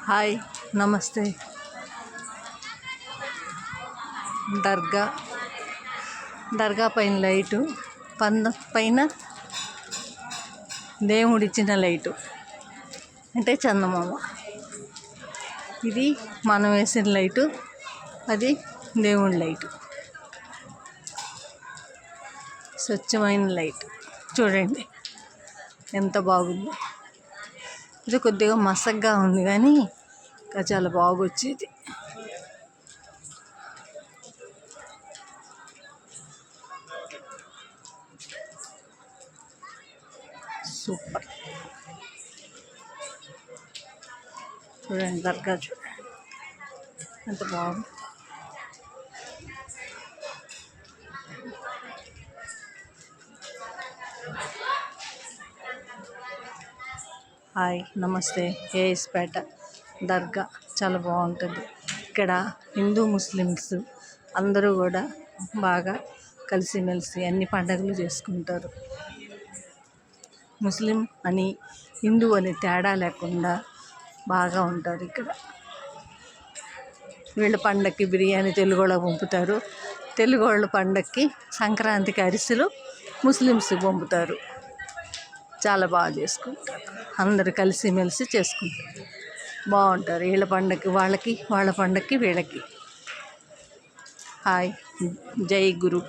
Hi, నమస్తే. దర్గా దర్గా పైన light, పైన దేవుడిచ్చిన లైటు అంటే చందమామ. ఇది మనం వేసిన లైటు, అది దేవుడి లైటు. స్వచ్ఛమైన లైట్ చూడండి ఎంత బాగుందో. ఇది కొద్దిగా మసగ్గా ఉంది కానీ ఇంకా చాలా బాగొచ్చేది. సూపర్. చూడండి దర్గా, చూడండి ఎంత బాగుంది. హాయ్, నమస్తే. ఏఎస్పేట దర్గా చాలా బాగుంటుంది. ఇక్కడ హిందూ ముస్లిమ్స్ అందరూ కూడా బాగా కలిసిమెలిసి అన్ని పండుగలు చేసుకుంటారు. ముస్లిం అని హిందూ అని తేడా లేకుండా బాగా ఉంటారు ఇక్కడ. వీళ్ళ పండక్కి బిర్యానీ తెలుగు వాళ్ళకి పంపుతారు, తెలుగు వాళ్ళ పండక్కి సంక్రాంతికి అరిసెలు ముస్లిమ్స్కి పంపుతారు. చాలా బాగా చేసుకుంటారు, అందరు కలిసిమెలిసి చేసుకుంటారు, బాగుంటారు. వీళ్ళ పండగకి వాళ్ళకి, వాళ్ళ పండగకి వీళ్ళకి. హాయ్, జై గురు.